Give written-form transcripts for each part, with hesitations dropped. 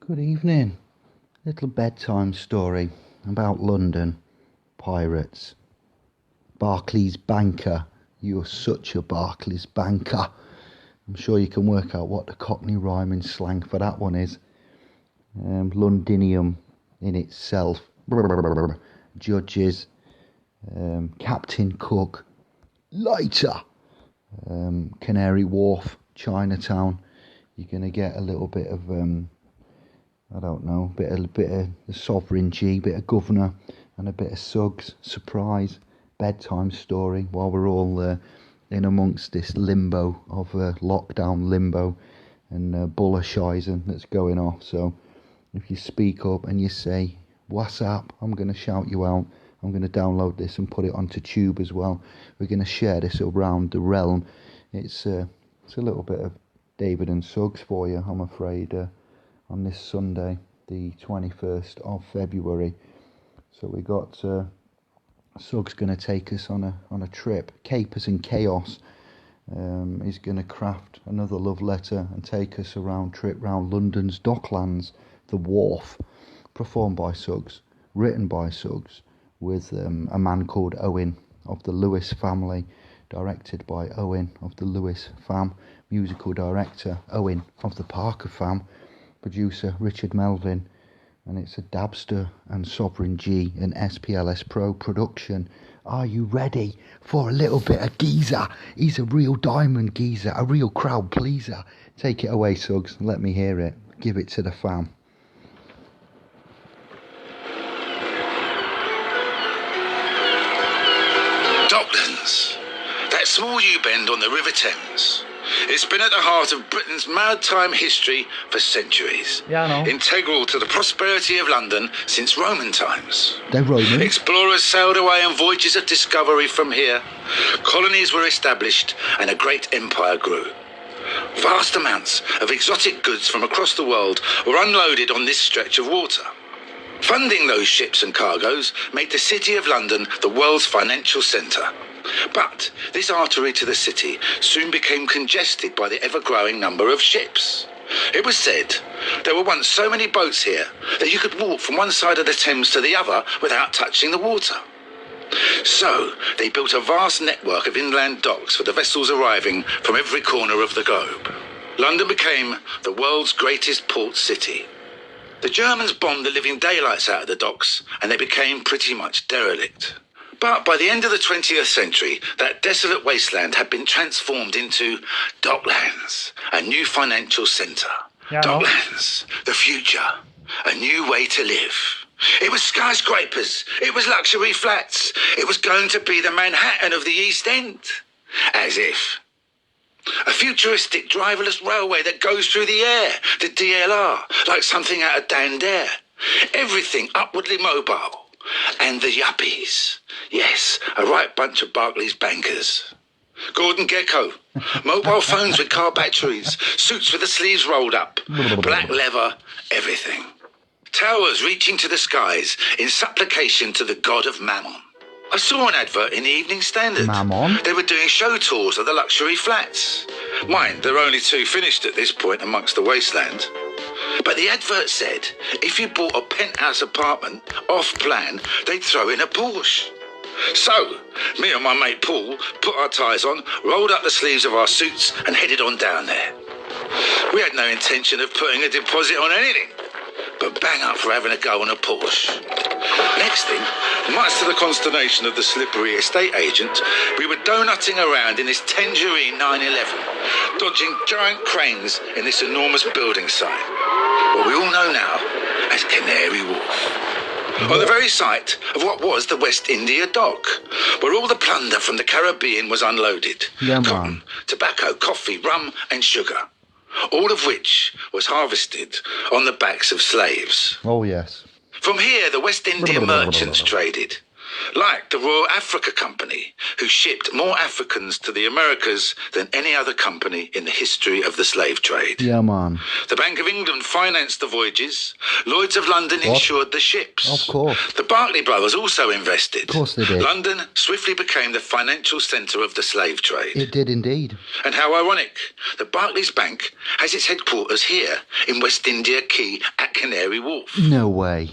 Good evening. Little bedtime story about London. Pirates. Barclays banker. You're such a Barclays banker. I'm sure you can work out what the Cockney rhyming slang for that one is. Londinium in itself. Judges. Captain Cook. Lighter. Canary Wharf. Chinatown. You're going to get a little bit of I don't know, bit of the Sovereign G, bit of Governor, and a bit of Suggs. Surprise bedtime story while we're all in amongst this limbo of lockdown limbo and bullishising that's going off. So if you speak up and you say "What's up?" I'm going to shout you out. I'm going to download this and put it onto Tube as well. We're going to share this around the realm. It's a little bit of David and Suggs for you, I'm afraid. On this Sunday, the 21st of February. So we got Suggs going to take us on a trip. Capers and Chaos. He's going to craft another love letter and take us trip round London's Docklands, the Wharf, performed by Suggs, written by Suggs, with a man called Owen of the Lewis family, directed by Owen of the Lewis fam, musical director Owen of the Parker fam, producer Richard Melvin, and it's a Dabster and Sovereign G and SPLS Pro production. Are you ready for a little bit of geezer? He's a real diamond geezer, a real crowd pleaser. Take it away, Suggs, let me hear it. Give it to the fam. Docklands, that small U-bend on the River Thames. It's been at the heart of Britain's maritime history for centuries. Yeah, I know. Integral to the prosperity of London since Roman times. They're Roman. Explorers sailed away on voyages of discovery from here. Colonies were established and a great empire grew. Vast amounts of exotic goods from across the world were unloaded on this stretch of water. Funding those ships and cargoes made the City of London the world's financial centre. But this artery to the city soon became congested by the ever-growing number of ships. It was said there were once so many boats here that you could walk from one side of the Thames to the other without touching the water. So they built a vast network of inland docks for the vessels arriving from every corner of the globe. London became the world's greatest port city. The Germans bombed the living daylights out of the docks and they became pretty much derelict. But by the end of the 20th century, that desolate wasteland had been transformed into Docklands, a new financial centre. Yeah, Docklands, the future, a new way to live. It was skyscrapers, it was luxury flats, it was going to be the Manhattan of the East End. As if. A futuristic driverless railway that goes through the air, the DLR, like something out of Dan Dare. Everything upwardly mobile. And the yuppies. Yes, a right bunch of Barclays bankers. Gordon Gekko. Mobile phones with car batteries. Suits with the sleeves rolled up. Black leather. Everything. Towers reaching to the skies in supplication to the god of Mammon. I saw an advert in the Evening Standard. Mammon? They were doing show tours of the luxury flats. Mind, there are only two finished at this point amongst the wasteland. But the advert said if you bought a penthouse apartment off-plan, they'd throw in a Porsche. So, me and my mate Paul put our ties on, rolled up the sleeves of our suits and headed on down there. We had no intention of putting a deposit on anything, but bang up for having a go on a Porsche. Next thing, much to the consternation of the slippery estate agent, we were donutting around in this Tangerine 911, dodging giant cranes in this enormous building site, what we all know now as Canary Wharf. On the very site of what was the West India Dock, where all the plunder from the Caribbean was unloaded. Yeah, cotton, tobacco, coffee, rum and sugar. All of which was harvested on the backs of slaves. Oh, yes. From here, the West India merchants traded. Like the Royal Africa Company, who shipped more Africans to the Americas than any other company in the history of the slave trade. Yeah, man. The Bank of England financed the voyages. Lloyd's of London insured the ships. Of course. The Barclay brothers also invested. Of course they did. London swiftly became the financial centre of the slave trade. It did indeed. And how ironic, the Barclays Bank has its headquarters here in West India Quay at Canary Wharf. No way.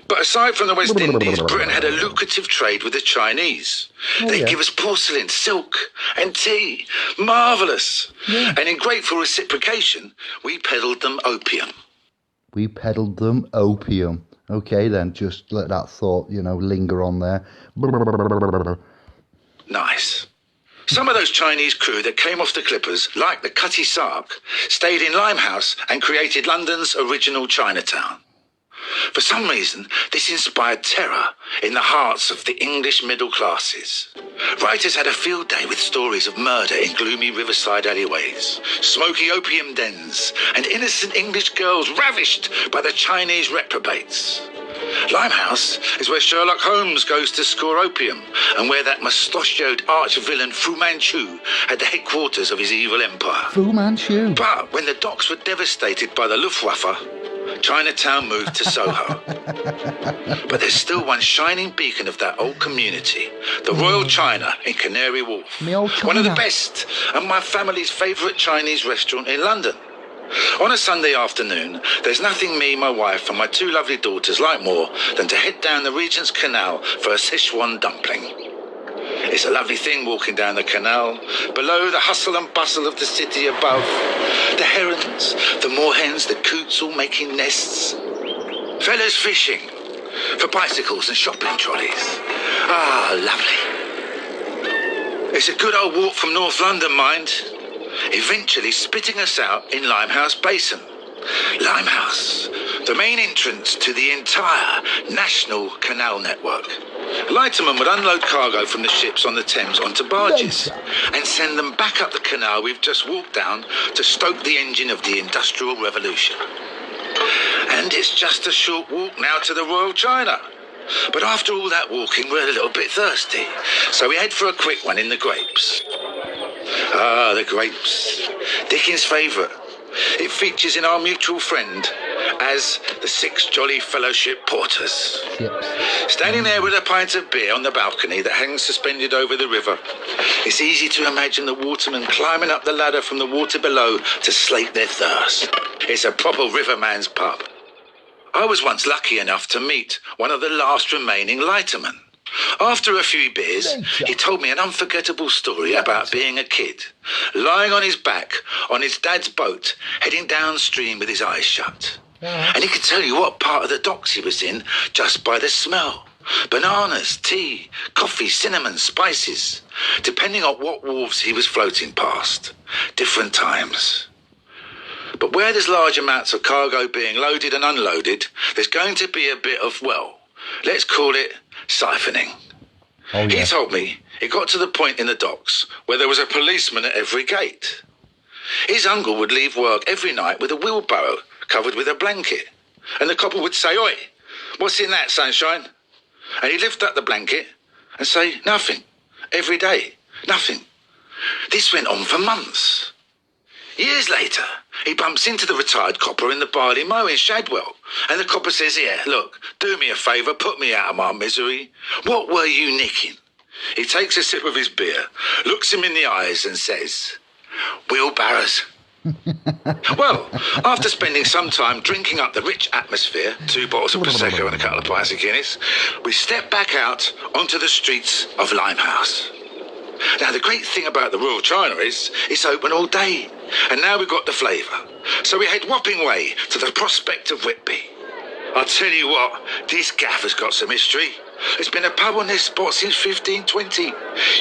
But aside from the West Indies, Britain had a lucrative trade with the Chinese. They'd give us porcelain, silk and tea. Marvellous. Yeah. And in grateful reciprocation, we peddled them opium. We peddled them opium. Okay, then, just let that thought, linger on there. Nice. Some of those Chinese crew that came off the clippers, like the Cutty Sark, stayed in Limehouse and created London's original Chinatown. For some reason, this inspired terror in the hearts of the English middle classes. Writers had a field day with stories of murder in gloomy riverside alleyways, smoky opium dens, and innocent English girls ravished by the Chinese reprobates. Limehouse is where Sherlock Holmes goes to score opium, and where that mustachioed arch-villain Fu Manchu had the headquarters of his evil empire. Fu Manchu. But when the docks were devastated by the Luftwaffe, Chinatown moved to Soho. But there's still one shining beacon of that old community, the Royal China in Canary Wharf. Me old China. One of the best and my family's favourite Chinese restaurant in London. On a Sunday afternoon, there's nothing me, my wife and my two lovely daughters like more than to head down the Regent's Canal for a Sichuan dumpling. It's a lovely thing walking down the canal, below the hustle and bustle of the city above. The herons, the moorhens, the coots all making nests. Fellas fishing, for bicycles and shopping trolleys. Ah, lovely. It's a good old walk from North London, mind. Eventually spitting us out in Limehouse Basin. Limehouse, the main entrance to the entire national canal network. Lightermen would unload cargo from the ships on the Thames onto barges and send them back up the canal we've just walked down to stoke the engine of the Industrial Revolution. And it's just a short walk now to the Royal China. But after all that walking, we're a little bit thirsty, so we head for a quick one in the Grapes. Ah, the Grapes. Dickens' favourite. It features in Our Mutual Friend as the Six Jolly Fellowship Porters. Ships. Standing there with a pint of beer on the balcony that hangs suspended over the river, it's easy to imagine the watermen climbing up the ladder from the water below to slake their thirst. It's a proper riverman's pub. I was once lucky enough to meet one of the last remaining lightermen. After a few beers, he told me an unforgettable story about being a kid, lying on his back on his dad's boat, heading downstream with his eyes shut. And he could tell you what part of the docks he was in just by the smell. Bananas, tea, coffee, cinnamon, spices, depending on what wharves he was floating past. Different times. But where there's large amounts of cargo being loaded and unloaded, there's going to be a bit of, let's call it siphoning. Oh, yeah. He told me it got to the point in the docks where there was a policeman at every gate. His uncle would leave work every night with a wheelbarrow covered with a blanket, and the copper would say, "Oi, what's in that, sunshine?" And he'd lift up the blanket and say, "Nothing." Every day, nothing. This went on for months. Years later, he bumps into the retired copper in the barley mow in Shadwell, and the copper says, "Here, look, do me a favour, put me out of my misery. What were you nicking?" He takes a sip of his beer, looks him in the eyes and says, "Wheelbarrows." Well, after spending some time drinking up the rich atmosphere, 2 bottles of Prosecco and a couple of pints of Guinness, we step back out onto the streets of Limehouse. Now, the great thing about the Royal China is it's open all day, and now we've got the flavour. So we head whopping way to the prospect of Whitby. I'll tell you what, this gaff has got some history. It's been a pub on this spot since 1520.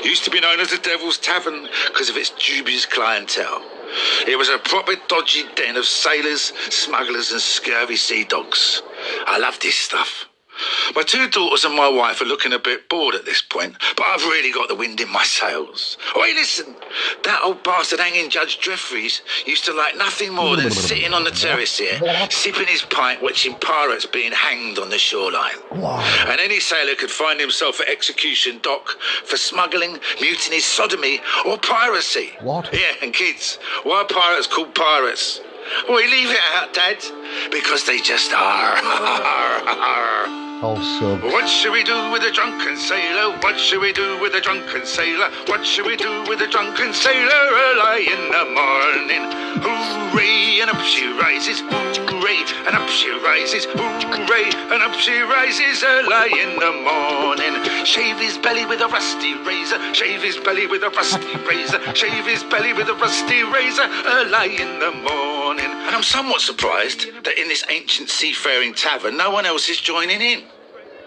Used to be known as the Devil's Tavern because of its dubious clientele. It was a proper dodgy den of sailors, smugglers and scurvy sea dogs. I love this stuff. My 2 daughters and my wife are looking a bit bored at this point, but I've really got the wind in my sails. Oi, listen, that old bastard hanging Judge Jeffries used to like nothing more than sitting on the terrace here, sipping his pint, watching pirates being hanged on the shoreline. Wow. And any sailor could find himself at execution dock for smuggling, mutiny, sodomy, or piracy. What? Yeah, and kids, why are pirates called pirates? Oi, leave it out, Dad, because they just are. Oh, sub. What should we do with a drunken sailor? What should we do with a drunken sailor? What should we do with a drunken sailor early in the morning? Hooray, and up she rises. Hooray, and up she rises. Hooray, and up she rises early in the morning. Shave his belly with a rusty razor. Shave his belly with a rusty razor. Shave his belly with a rusty razor early in the morning. And I'm somewhat surprised that in this ancient seafaring tavern no one else is joining in.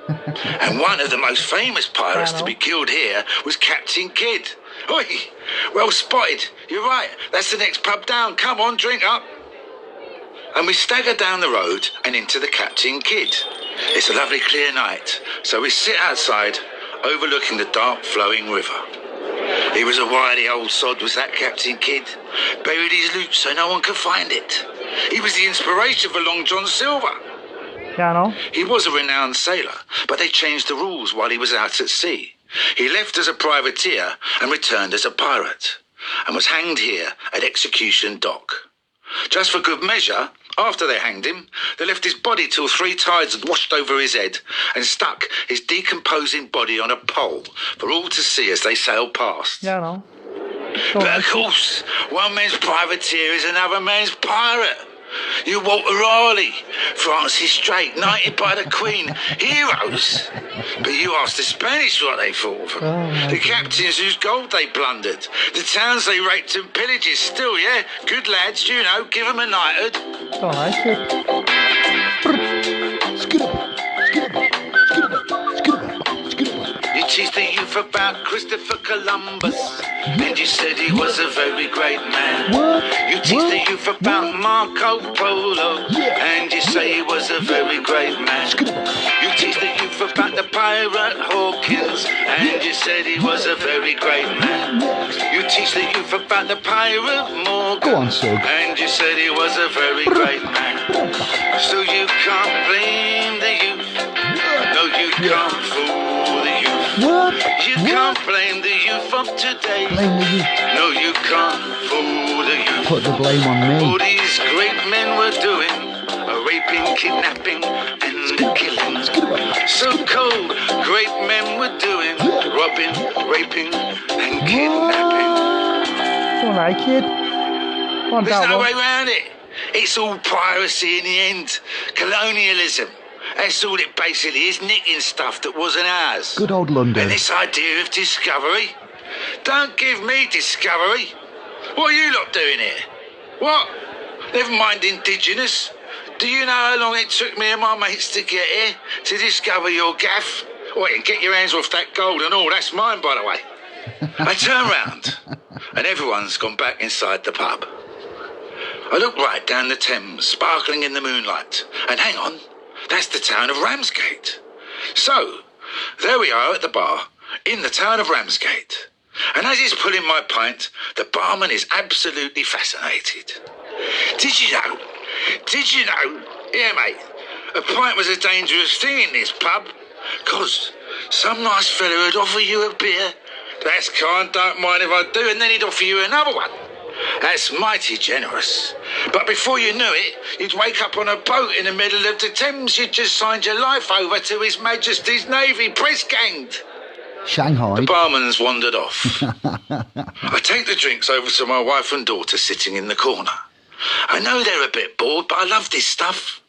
And one of the most famous pirates to be killed here was Captain Kidd. Oi, well spotted. You're right, that's the next pub down. Come on, drink up. And we stagger down the road and into the Captain Kidd. It's a lovely clear night, so we sit outside overlooking the dark flowing river. He was a wily old sod, was that Captain Kidd. Buried his loot so no one could find it. He was the inspiration for Long John Silver. He was a renowned sailor, but they changed the rules while he was out at sea. He left as a privateer and returned as a pirate, and was hanged here at Execution Dock. Just for good measure, after they hanged him, they left his body till 3 tides had washed over his head and stuck his decomposing body on a pole for all to see as they sailed past. But of course, one man's privateer is another man's pirate. You Walter Raleigh, Francis Drake, knighted by the Queen, heroes. But you asked the Spanish what they thought of them. The captains whose gold they plundered. The towns they raped and pillaged still, yeah? Good lads, you know, give them a knighthood. You teased the youth about Christopher Columbus, and you said he was a very great man. You teased the youth about Marco Polo, and you say he was a very great man. You teased the youth about the pirate Hawkins, and you said he was a very great man. You teased the youth about the pirate Morgan, and you said he was a very great man. So you can't blame the youth. No, you can't fool the youth. You can't blame the youth of today. No, you can't fool the youth. Put the blame on me. All these great men were doing raping, kidnapping, and killing. So cold, great men were doing robbing, raping, and kidnapping. There's no way around it. It's all piracy in the end. Colonialism. That's all it basically is, nicking stuff that wasn't ours. Good old London. And this idea of discovery. Don't give me discovery. What are you lot doing here? What? Never mind indigenous. Do you know how long it took me and my mates to get here? To discover your gaff? Wait, get your hands off that gold and all. That's mine, by the way. I turn round and everyone's gone back inside the pub. I look right down the Thames, sparkling in the moonlight. And hang on. That's the town of Ramsgate. So, there we are at the bar, in the town of Ramsgate. And as he's pulling my pint, the barman is absolutely fascinated. Did you know? Yeah, mate, a pint was a dangerous thing in this pub. 'Cause some nice fella would offer you a beer. That's kind, don't mind if I do, and then he'd offer you another one. That's mighty generous. But before you knew it, you'd wake up on a boat in the middle of the Thames. You'd just signed your life over to His Majesty's Navy, press-ganged. Shanghai. The barman's wandered off. I take the drinks over to my wife and daughter sitting in the corner. I know they're a bit bored, but I love this stuff.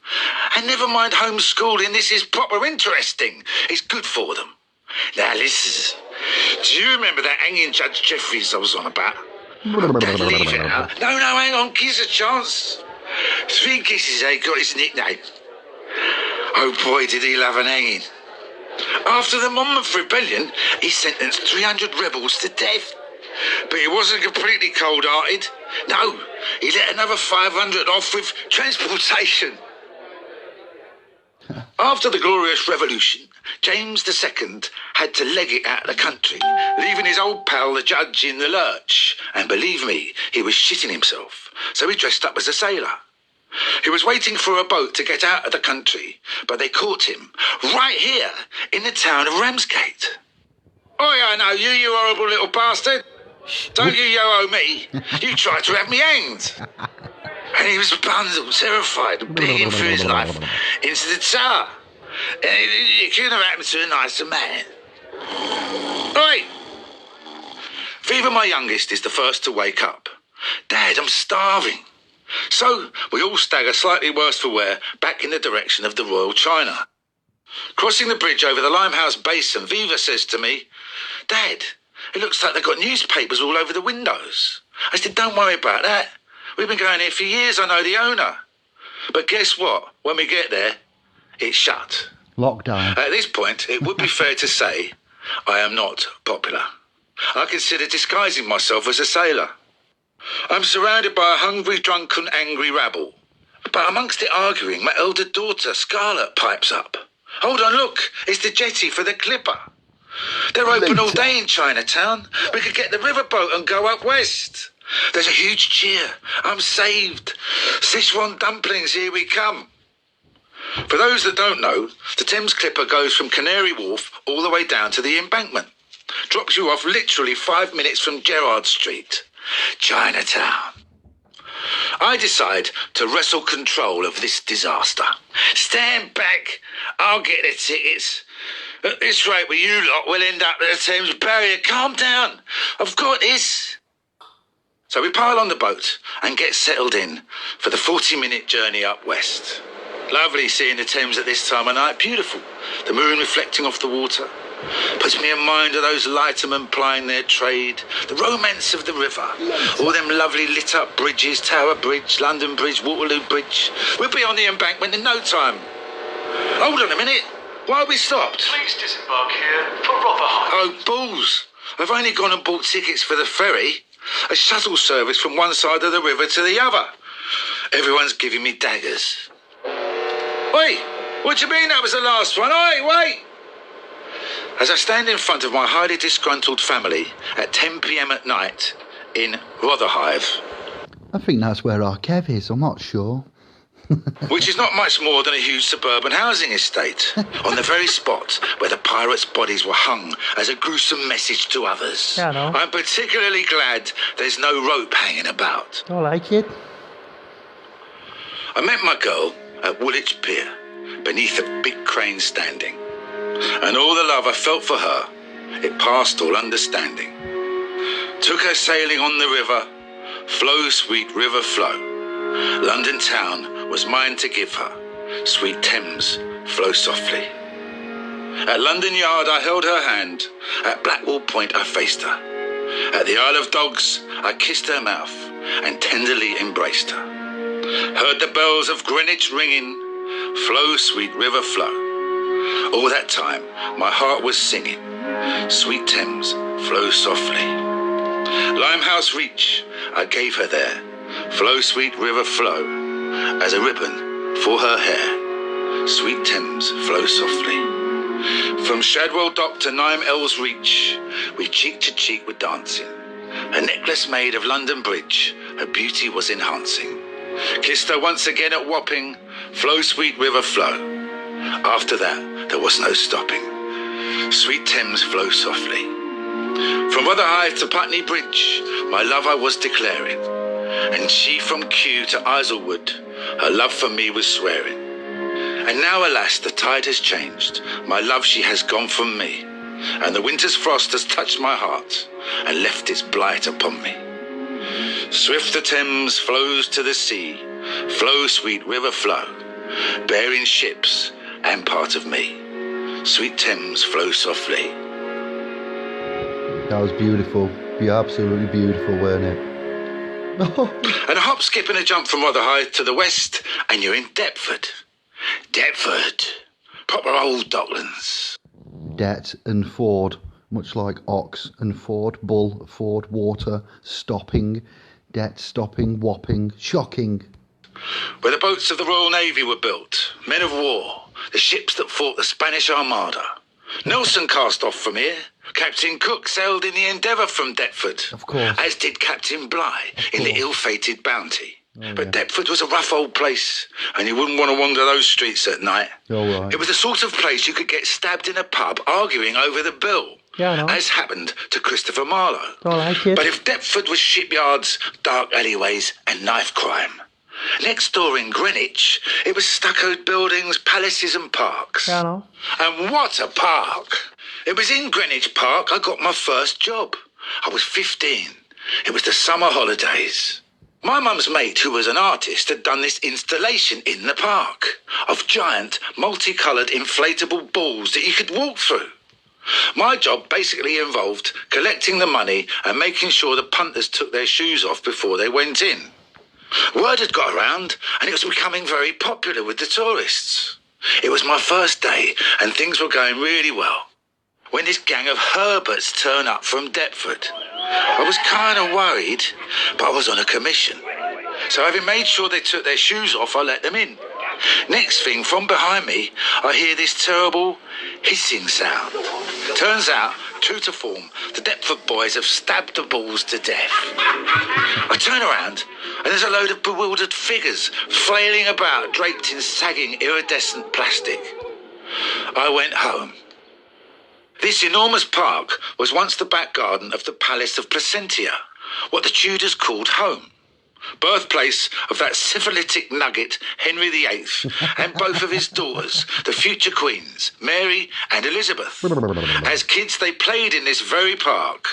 And never mind homeschooling, this is proper interesting. It's good for them. Now listen, do you remember that hanging Judge Jeffries I was on about? Don't leave it now. No, hang on, give us a chance. 3 kisses, got his nickname. Oh boy, did he love an hanging. After the Monmouth Rebellion, he sentenced 300 rebels to death. But he wasn't completely cold-hearted. No, he let another 500 off with transportation. After the Glorious Revolution, James II had to leg it out of the country, leaving his old pal the judge in the lurch. And believe me, he was shitting himself, so he dressed up as a sailor. He was waiting for a boat to get out of the country, but they caught him right here in the town of Ramsgate. Oh, I know you, you horrible little bastard. Don't you yo-ho me. You tried to have me hanged. And he was bundled, terrified, begging for his life into the tower. And it couldn't have happened to a nicer man. Oi! Viva, my youngest, is the first to wake up. Dad, I'm starving. So we all stagger, slightly worse for wear, back in the direction of the Royal China. Crossing the bridge over the Limehouse Basin, Viva says to me, Dad, it looks like they've got newspapers all over the windows. I said, don't worry about that. We've been going here for years, I know the owner. But guess what? When we get there, it's shut. Lockdown. At this point, it would be fair to say I am not popular. I consider disguising myself as a sailor. I'm surrounded by a hungry, drunken, angry rabble. But amongst it arguing, my elder daughter, Scarlett, pipes up. Hold on, look, it's the jetty for the Clipper. They're open all day in Chinatown. We could get the riverboat and go up west. There's a huge cheer. I'm saved. Sichuan dumplings, here we come. For those that don't know, the Thames Clipper goes from Canary Wharf all the way down to the embankment. Drops you off literally 5 minutes from Gerrard Street, Chinatown. I decide to wrestle control of this disaster. Stand back. I'll get the tickets. At this rate with you lot, we'll end up at the Thames Barrier. Calm down. I've got this. So we pile on the boat and get settled in for the 40-minute journey up west. Lovely seeing the Thames at this time of night. Beautiful. The moon reflecting off the water. Puts me in mind of those lightermen plying their trade. The romance of the river. All them lovely lit-up bridges. Tower Bridge, London Bridge, Waterloo Bridge. We'll be on the embankment in no time. Hold on a minute. Why are we stopped? Please disembark here for Rotherhithe. Oh, balls. I've only gone and bought tickets for the ferry. A shuttle service from one side of the river to the other. Everyone's giving me daggers. Wait, what do you mean that was the last one? Oi, wait! As I stand in front of my highly disgruntled family at 10 p.m. at night in Rotherhithe, I think that's where our Kev is, I'm not sure. which is not much more than a huge suburban housing estate, on the very spot where the pirates' bodies were hung as a gruesome message to others. Yeah, I know. I'm particularly glad there's no rope hanging about. I like it. I met my girl at Woolwich Pier, beneath a big crane standing. And all the love I felt for her, it passed all understanding. Took her sailing on the river, flow, sweet river, flow. London town was mine to give her, sweet Thames, flow softly. At London Yard I held her hand, at Blackwall Point I faced her. At the Isle of Dogs I kissed her mouth and tenderly embraced her. Heard the bells of Greenwich ringing, flow, sweet river, flow. All that time my heart was singing, sweet Thames, flow softly. Limehouse Reach I gave her there, flow, sweet river, flow, as a ribbon for her hair, sweet Thames, flow softly. From Shadwell Dock to Nine Ells Reach, we cheek to cheek were dancing. A necklace made of London Bridge, her beauty was enhancing. Kissed her once again at Wapping, flow, sweet river, flow. After that, there was no stopping. Sweet Thames, flow softly. From Rotherhithe to Putney Bridge, my love I was declaring. And she from Kew to Islewood, her love for me was swearing. And now, alas, the tide has changed. My love, she has gone from me. And the winter's frost has touched my heart and left its blight upon me. Swift the Thames flows to the sea. Flow, sweet river, flow, bearing ships and part of me. Sweet Thames, flow softly. That was beautiful. Be absolutely beautiful, weren't it? And a hop, skip and a jump from Rotherhithe to the west, and you're in Deptford. Deptford. Proper old Docklands. Det and Ford, much like ox and Ford, bull, Ford, water, stopping, det, stopping, whopping, shocking. Where the boats of the Royal Navy were built, men of war, the ships that fought the Spanish Armada. Nelson cast off from here. Captain Cook sailed in the Endeavour from Deptford. Of course. As did Captain Bligh in the ill-fated Bounty. Oh, but yeah. Deptford was a rough old place, and you wouldn't want to wander those streets at night. Oh, right. It was the sort of place you could get stabbed in a pub arguing over the bill. Yeah, I know. As happened to Christopher Marlowe. Don't like it. But if Deptford was shipyards, dark alleyways and knife crime, next door in Greenwich, it was stuccoed buildings, palaces and parks. Yeah, I know. And what a park! It was in Greenwich Park I got my first job. I was 15. It was the summer holidays. My mum's mate, who was an artist, had done this installation in the park of giant, multicoloured inflatable balls that you could walk through. My job basically involved collecting the money and making sure the punters took their shoes off before they went in. Word had got around and it was becoming very popular with the tourists. It was my first day and things were going really well when this gang of Herberts turned up from Deptford. I was kind of worried, but I was on a commission. So having made sure they took their shoes off, I let them in. Next thing, from behind me, I hear this terrible hissing sound. Turns out, true to form, the Deptford boys have stabbed the balls to death. I turn around, and there's a load of bewildered figures flailing about, draped in sagging, iridescent plastic. I went home. This enormous park was once the back garden of the Palace of Placentia, what the Tudors called home. Birthplace of that syphilitic nugget, Henry VIII, and both of his daughters, the future queens, Mary and Elizabeth. As kids, they played in this very park.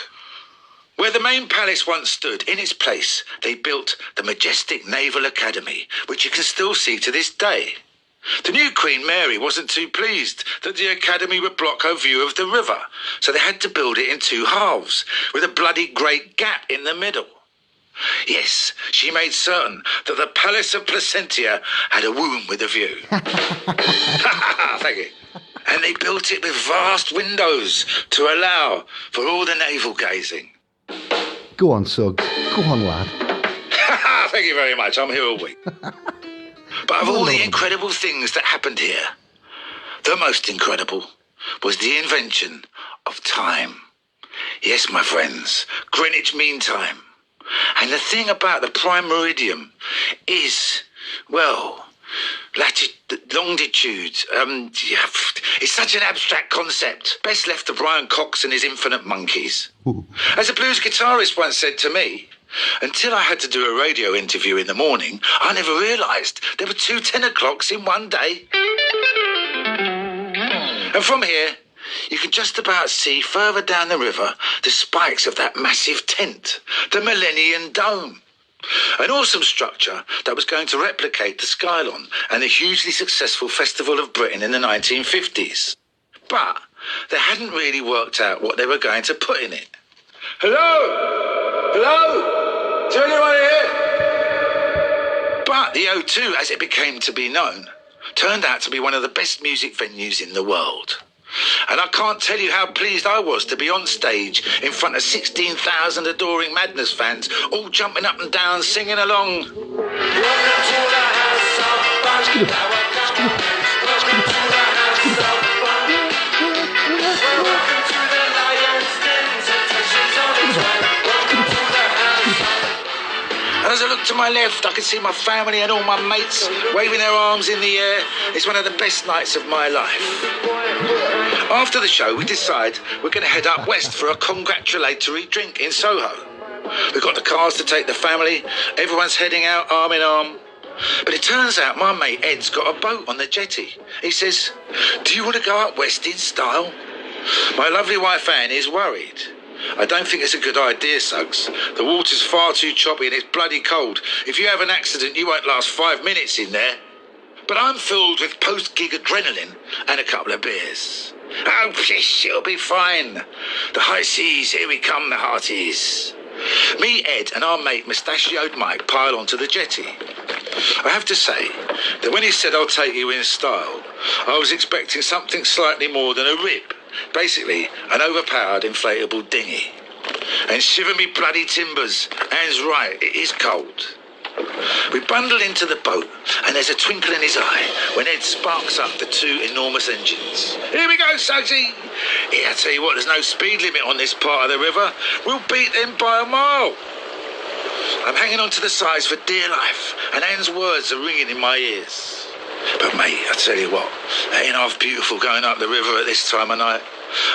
Where the main palace once stood, in its place, they built the majestic Naval Academy, which you can still see to this day. The new Queen Mary wasn't too pleased that the Academy would block her view of the river, so they had to build it in two halves, with a bloody great gap in the middle. Yes, she made certain that the Palace of Placentia had a womb with a view. Thank you. And they built it with vast windows to allow for all the navel gazing. Go on, Suggs. Go on, lad. Thank you very much. I'm here all week. But of all the incredible things that happened here, the most incredible was the invention of time. Yes, my friends, Greenwich Mean Time. And the thing about the prime meridian is, well, longitude. It's such an abstract concept. Best left to Brian Cox and his infinite monkeys. Ooh. As a blues guitarist once said to me, until I had to do a radio interview in the morning, I never realised there were 2 10 o'clocks in one day. And from here, you can just about see further down the river the spikes of that massive tent, the Millennium Dome. An awesome structure that was going to replicate the Skylon and the hugely successful Festival of Britain in the 1950s. But they hadn't really worked out what they were going to put in it. Hello? Hello? Is there anyone here? But the O2, as it became to be known, turned out to be one of the best music venues in the world. And I can't tell you how pleased I was to be on stage in front of 16,000 adoring Madness fans, all jumping up and down, singing along. And as I looked to my left, I could see my family and all my mates waving their arms in the air. It's one of the best nights of my life. After the show, we decide we're going to head up west for a congratulatory drink in Soho. We've got the cars to take the family. Everyone's heading out arm in arm. But it turns out my mate Ed's got a boat on the jetty. He says, "Do you want to go up west in style?" My lovely wife Anne is worried. "I don't think it's a good idea, Suggs. The water's far too choppy and it's bloody cold. If you have an accident, you won't last 5 minutes in there." But I'm filled with post-gig adrenaline and a couple of beers. Oh, pish, it'll be fine. The high seas, here we come, the hearties. Me, Ed, and our mate Mustachioed Mike pile onto the jetty. I have to say that when he said, "I'll take you in style," I was expecting something slightly more than a rib. Basically, an overpowered inflatable dinghy. And shiver me bloody timbers, Anne's right, it is cold. We bundle into the boat, and there's a twinkle in his eye when Ed sparks up the two enormous engines. Here we go, Suggsy! Yeah, I tell you what, there's no speed limit on this part of the river. We'll beat them by a mile. I'm hanging on to the sides for dear life, and Anne's words are ringing in my ears. But mate, I tell you what, it ain't half beautiful going up the river at this time of night.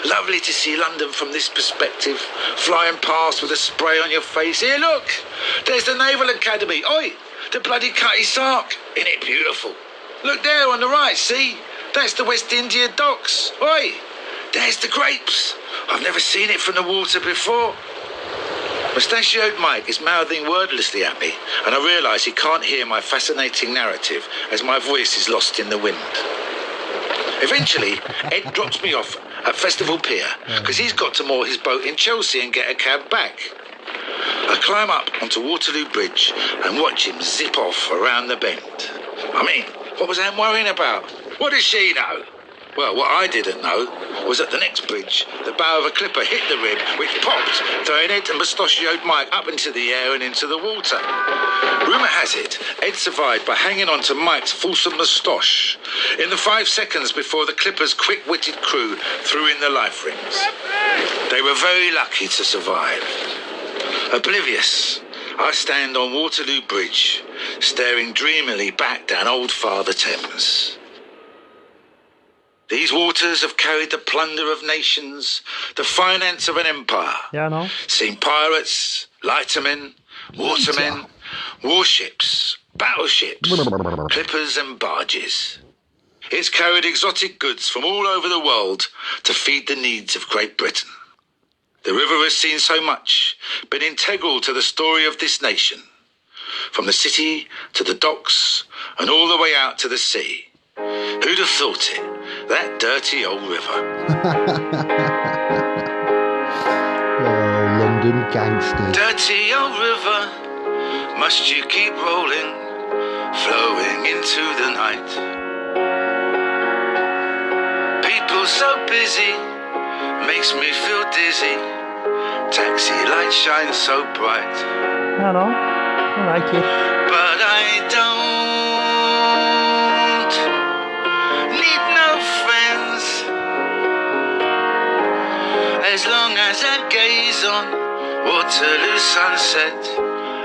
Lovely to see London from this perspective, flying past with a spray on your face. Here, look, there's the Naval Academy. Oi, the bloody Cutty Sark. Isn't it beautiful? Look there on the right, see? That's the West India docks. Oi, there's the grapes. I've never seen it from the water before. Mustachioed Mike is mouthing wordlessly at me, and I realise he can't hear my fascinating narrative as my voice is lost in the wind. Eventually, Ed drops me off at Festival Pier because he's got to moor his boat in Chelsea and get a cab back. I climb up onto Waterloo Bridge and watch him zip off around the bend. I mean, what was Anne worrying about? What does she know? Well, what I didn't know was at the next bridge, the bow of a clipper hit the rib, which popped, throwing Ed and mustachioed Mike up into the air and into the water. Rumour has it, Ed survived by hanging on to Mike's fulsome moustache in the 5 seconds before the clipper's quick-witted crew threw in the life rings. They were very lucky to survive. Oblivious, I stand on Waterloo Bridge, staring dreamily back down Old Father Thames. These waters have carried the plunder of nations, the finance of an empire. Yeah, I know. Seen pirates, lightermen, watermen, warships, battleships, clippers and barges. It's carried exotic goods from all over the world to feed the needs of Great Britain. The river has seen so much, been integral to the story of this nation. From the city to the docks and all the way out to the sea. Who'd have thought it? That dirty old river. Oh, London gangsters. Dirty old river, must you keep rolling, flowing into the night? People so busy, makes me feel dizzy. Taxi lights shine so bright. I know. I like it. But I don't need no friends. As long as I gaze on Waterloo sunset,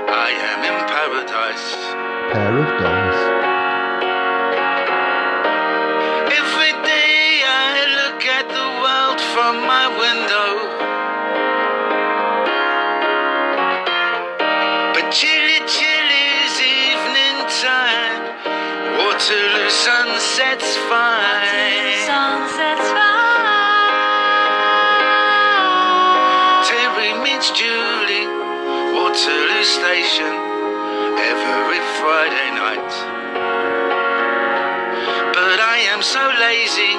I am in paradise. Pair of dogs. Every day I look at the world from my window. But chilly, chilly's evening time. Waterloo sunset's fine. Sunset's fine. Terry meets Julie, Waterloo Station, every Friday night. But I am so lazy,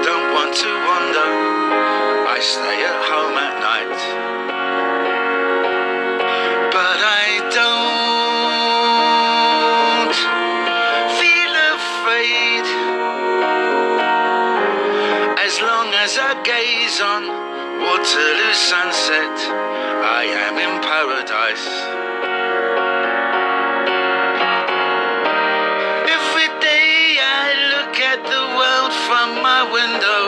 don't want to wander. I stay at home at night. But I don't feel afraid. As long as I gaze on Waterloo sunset, I am in paradise. Every day I look at the world from my window.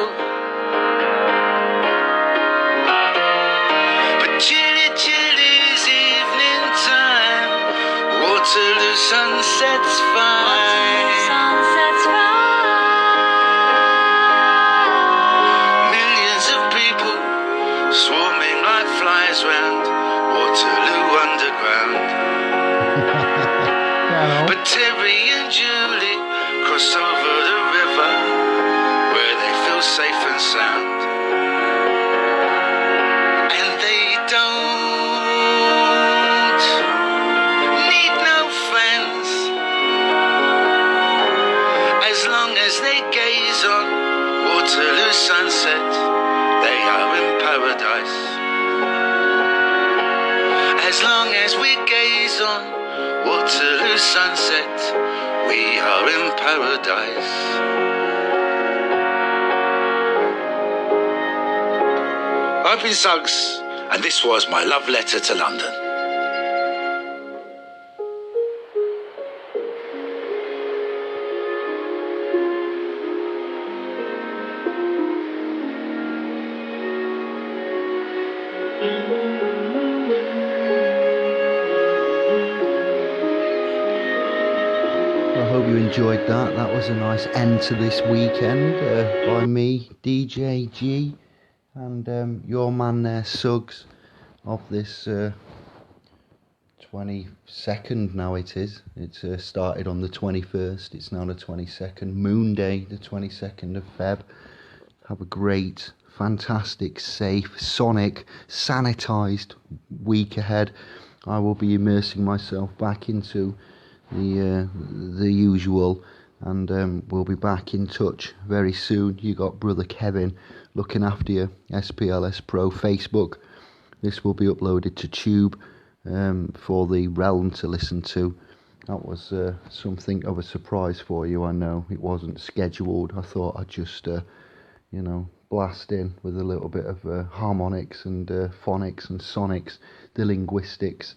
But chilly, chilly's evening time. Waterloo sunset's fine. Sunset's fine. Millions of people swarming like flies round Waterloo Underground. Yeah, I know. But Terry and Julie cross over the river where they feel safe and sound. And they don't need no friends. As long as they gaze on Waterloo sunset, they are in paradise. As long as we gaze on Waterloo sunset, we are in paradise. I've been Suggs, and this was my love letter to London. hope you enjoyed that. That was a nice end to this weekend by me, DJ G, and your man there, Suggs, of this 22nd now it is. It's started on the 21st. It's now the 22nd. Moon Day, the 22nd of Feb. Have a great, fantastic, safe, sonic, sanitised week ahead. I will be immersing myself back into the usual, and we'll be back in touch very soon. You got brother Kevin looking after you, SPLS Pro Facebook. This will be uploaded to Tube for the realm to listen to. That was something of a surprise for you, I know. It wasn't scheduled. I thought I'd just blast in with a little bit of harmonics and phonics and sonics, the linguistics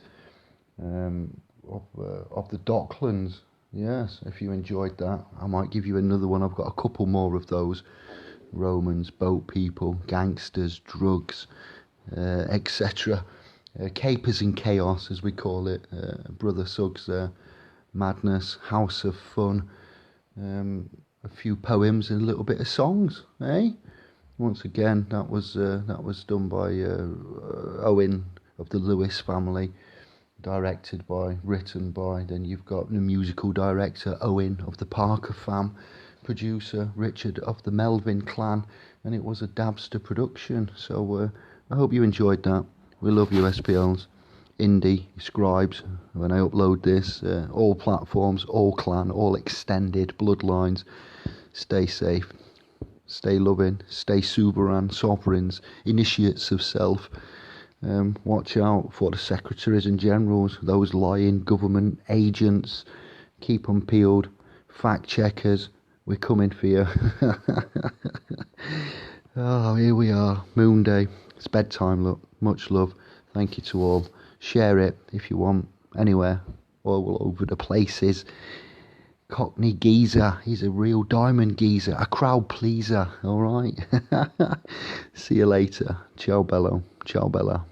of the Docklands. Yes, if you enjoyed that, I might give you another one. I've got a couple more of those. Romans, boat people, gangsters, drugs, etc. Capers and chaos, as we call it. Brother Suggs there. Madness, House of Fun. A few poems and a little bit of songs, eh? Once again, that was done by Owen of the Lewis family, written by. Then you've got the musical director Owen of the Parker fam, producer Richard of the Melvin clan, and it was a Dabster production. So I hope you enjoyed that. We love you, SPLs. Indie, scribes, when I upload this, all platforms, all clan, all extended bloodlines. Stay safe, stay loving, stay sovereigns, initiates of self. Watch out for the secretaries and generals, those lying government agents. Keep them peeled. Fact checkers, we're coming for you. Oh, here we are, Moon Day. It's bedtime, look. Much love. Thank you to all. Share it if you want, anywhere, all over the places. Cockney geezer, he's a real diamond geezer, a crowd pleaser, alright? See you later. Ciao bello, ciao bella.